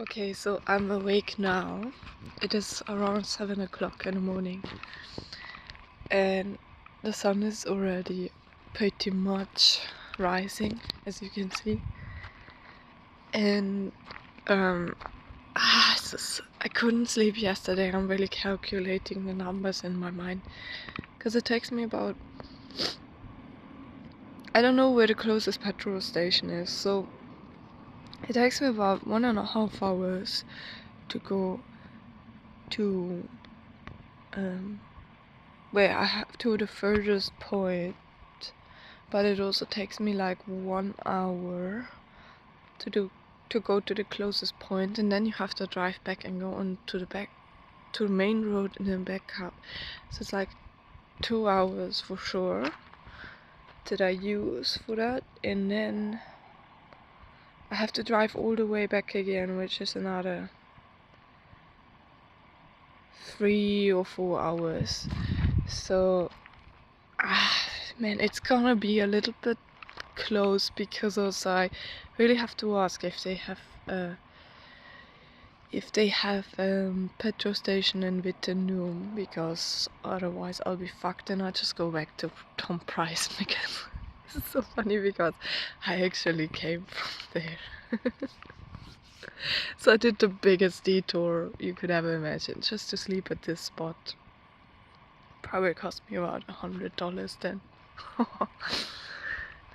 Okay, so I'm awake now. It is around 7 o'clock in the morning, and the sun is already pretty much rising, as you can see. And I couldn't sleep yesterday. I'm really calculating the numbers in my mind because it takes me about, I don't know where the closest petrol station is, so it takes me about 1.5 hours to go to where I have to the furthest point, but it also takes me like 1 hour to go to the closest point, and then you have to drive back and go on to the main road and then back up. So it's like 2 hours for sure that I use for that, and then I have to drive all the way back again, which is another 3 or 4 hours. So man, it's gonna be a little bit close, because also I really have to ask if they have petrol station in Vietnam, because otherwise I'll be fucked and I'll just go back to Tom Price because it's so funny because I actually came from there. So I did the biggest detour you could ever imagine just to sleep at this spot. Probably cost me about $100 then.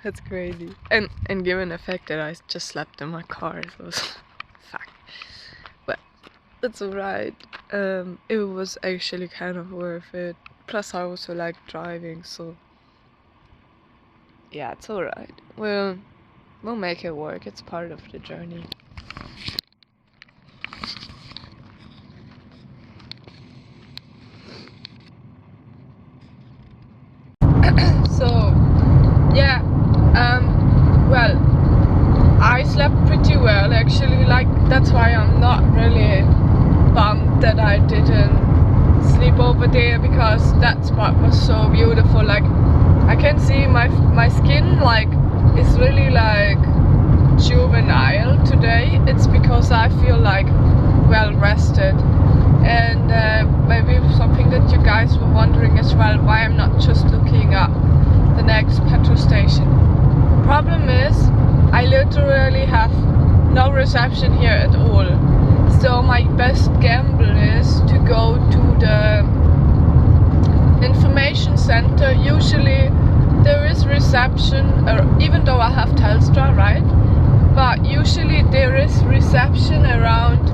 That's crazy. And given the fact that I just slept in my car, it was fuck. But that's alright. It was actually kind of worth it. Plus I also like driving, so yeah, it's alright. We'll make it work. It's part of the journey. So yeah, well, I slept pretty well actually, like that's why I'm not really bummed that I didn't sleep over there, because that spot was so beautiful. Like I can see my skin like is really like juvenile today. It's because I feel like well rested. And maybe something that you guys were wondering as well, why I'm not just looking up the next petrol station. Problem is, I literally have no reception here at all. So my best gamble is to go to the information center. Usually there is reception, even though I have Telstra, right? But usually there is reception around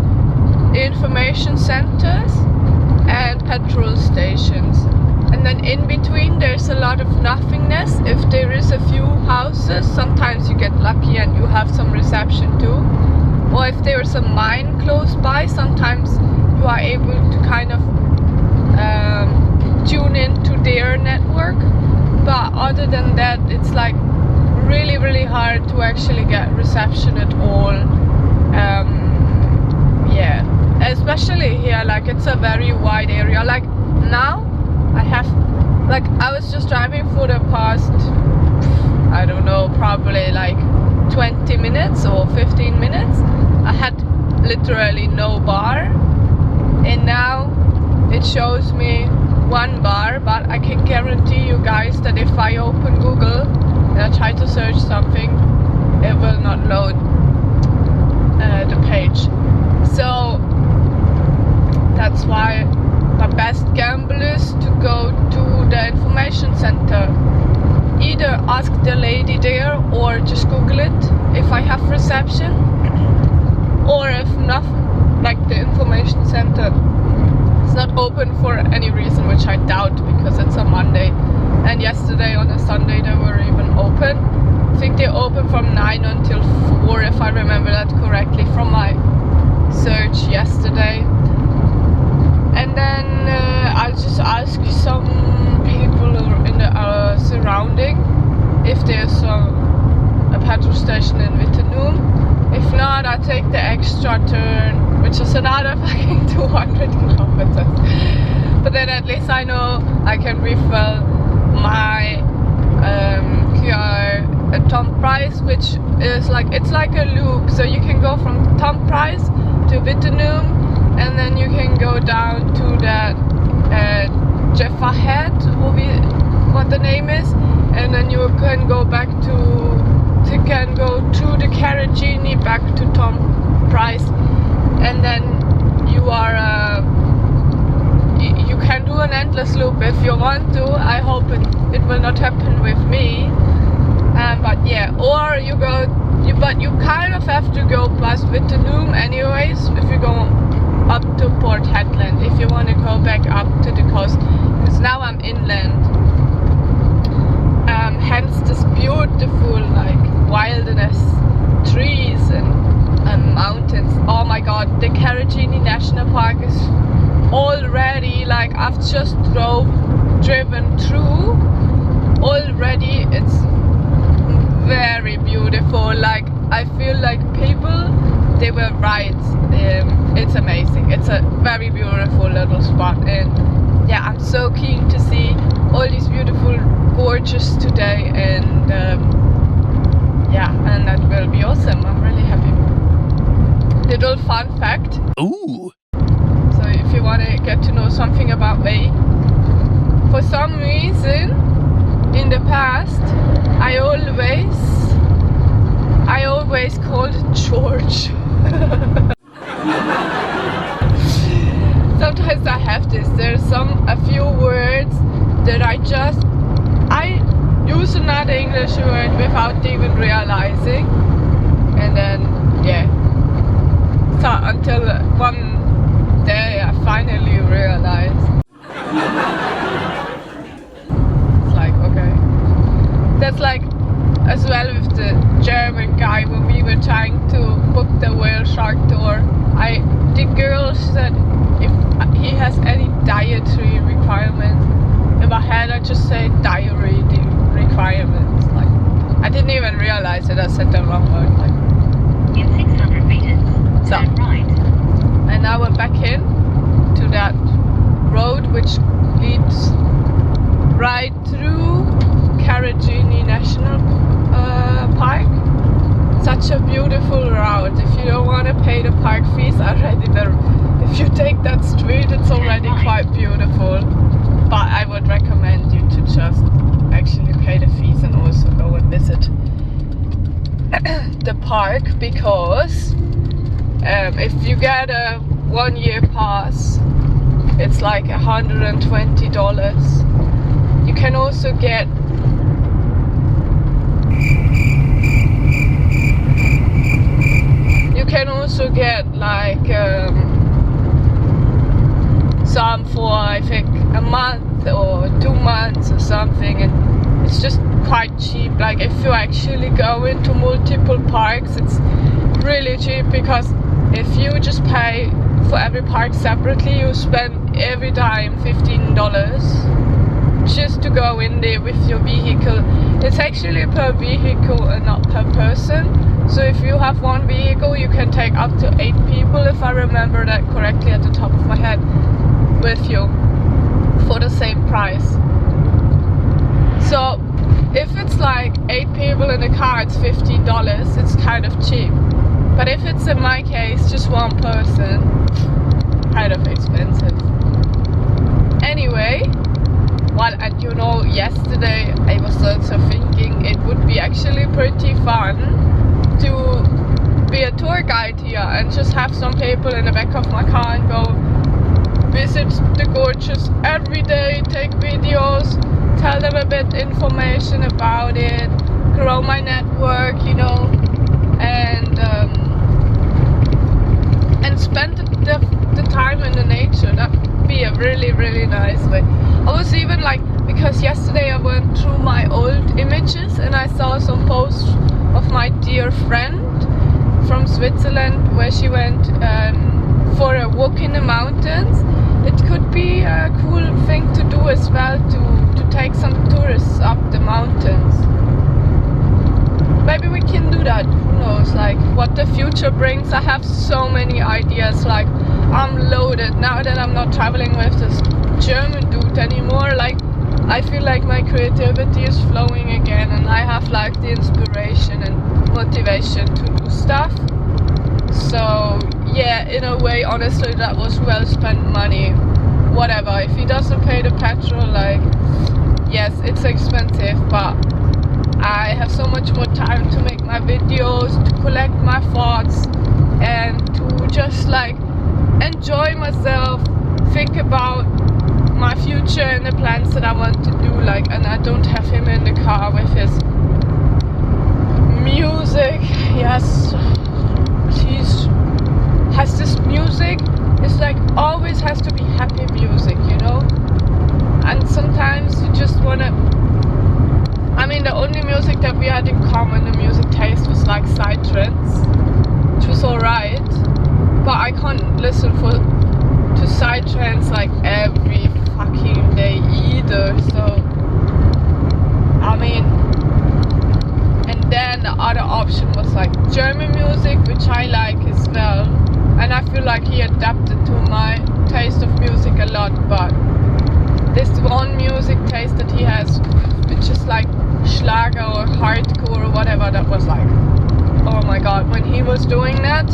information centers and petrol stations, and then in between there's a lot of nothingness. If there is a few houses, sometimes you get lucky and you have some reception too, or if there's a mine close by, sometimes you are able to kind of tune into their network. But other than that, it's like really hard to actually get reception at all. Yeah, especially here, like it's a very wide area. Like now I was just driving for the past, I don't know, probably like 20 minutes or 15 minutes. I had literally no bar, and now it shows me 1 bar, but I can guarantee you guys that if I open Google and I try to search something, it will not load the page. So that's why my best gamble is to go to the information center. Either ask the lady there or just Google it if I have reception, or if not, like the information center is not open for any reason, which I doubt because it's a Monday, and yesterday on a Sunday they were even open. I think they open from 9 until 4 if I remember that correctly from my search yesterday. And then I'll just ask some people in the surrounding if there's a petrol station in Vietnam. If not, I take the extra turn, which is another fucking 200 kilometers. But then at least I know I can refill my QR at Tom Price, which is like, it's like a loop, so you can go from Tom Price to Wittenum, and then you can go down to that Jaffa Head, what the name is, and then you can go back you can go through the Karijini back to Tom Price, and then you can do an endless loop if you want to. I hope it will not happen with me, but yeah, or but you kind of have to go past Wittenum anyways if you go up to Port Hedland, if you want to go back up to the coast, because now I'm inland. Hence this beautiful like wilderness, trees and mountains. Oh my god, the Karijini National Park is already, like, I've just driven through already. It's very beautiful. Like, I feel like people, they were right. It's amazing. It's a very beautiful little spot, and yeah, I'm so keen to see all these beautiful gorges today, and yeah, and that will be awesome. I'm really happy. Little fun fact. Ooh. So if you want to get to know something about me, for some reason in the past I always called George. Sometimes I have this. There's a few words that I use another English word without even realizing, and then yeah. So until one day I finally realized. It's like, okay. That's like as well with the German guy when we were trying to book the whale shark tour. The girl said if he has any dietary requirements. In my head I just say diary requirements. Like, I didn't even realize that I said the wrong word. Like, in 600 meters, so, turn right. And now we're back in to that road which leads right through Karijini National Park. Such a beautiful route. If you don't want to pay the park fees, if you take that street, it's already quite beautiful. But I would recommend you to just actually pay the fees and also go and visit the park, because if you get a 1 year pass, it's like $120. You can also get like some for I think a month or 2 months or something, and it's just quite cheap. Like, if you actually go into multiple parks, it's really cheap, because if you just pay for every park separately, you spend every time $15 just to go in there with your vehicle. It's actually per vehicle and not per person. So if you have one vehicle, you can take up to 8 people, if I remember that correctly at the top of my head, with you for the same price. So if it's like 8 people in the car, it's $15. It's kind of cheap. But if it's, in my case, just one person, kind of expensive. Anyway, well, and you know, yesterday I was also thinking it would be actually pretty fun to be a tour guide here and just have some people in the back of my car and go visit the gorges every day, take videos, tell them a bit information about it, grow my network, you know, and spend the time in the nature. That would be a really, really nice way. I was even like, because yesterday I went through my old images and I saw some posts of my dear friend from Switzerland where she went for a walk in the mountains. It could be a cool thing to do as well, to take some tourists up the mountains. Maybe we can do that, who knows, like what the future brings. I have so many ideas, like I'm loaded now that I'm not traveling with this German dude anymore. Like, I feel like my creativity is flowing again and I have like the inspiration and motivation to do stuff. So yeah, in a way, honestly, that was well spent money. Whatever, if he doesn't pay the petrol, like, yes, it's expensive, but I have so much more time to make my videos, to collect my thoughts, and to just like enjoy myself, think about my future and the plans that I want to do, like, and I don't have him in the car with his music. Yes, he has this music. It's like always has to be happy music, you know. And sometimes you just wanna. I mean, the only music that we had in common, the music taste, was like psytrance, which was alright. But I can't listen to psytrance like every fucking day either. So, I mean. And then the other option was like German music, which I like as well, and I feel like he adapted to my taste of music a lot. But this one music taste that he has, which is like Schlager or hardcore or whatever, that was like, oh my god, when he was doing that,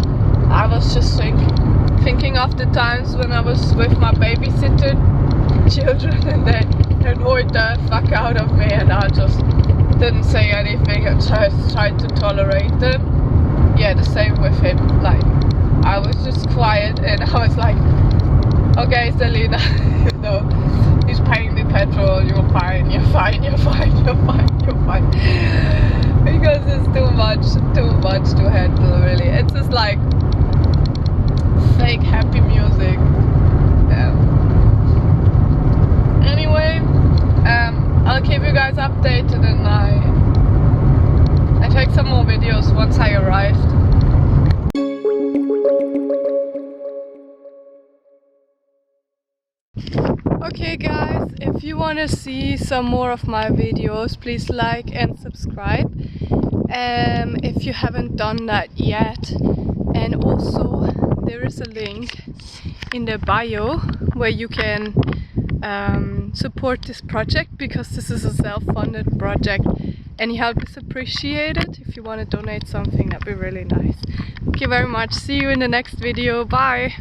I was just thinking of the times when I was with my babysitter children and they annoyed the fuck out of me, and I just didn't say anything and just tried to tolerate them. Yeah, the same with him. Like, I was just quiet and I was like, okay, Celina, you know, he's paying the petrol, you're fine, you're fine, you're fine, you're fine, you're fine. Because it's too much to handle, really. It's just like fake happy music. Anyway, I'll keep you guys updated, and I take some more videos once I arrived. Okay guys, if you want to see some more of my videos, please like and subscribe if you haven't done that yet. And also there is a link in the bio where you can support this project, because this is a self-funded project. Any help is appreciated. If you want to donate something, that'd be really nice. Thank you very much. See you in the next video. Bye.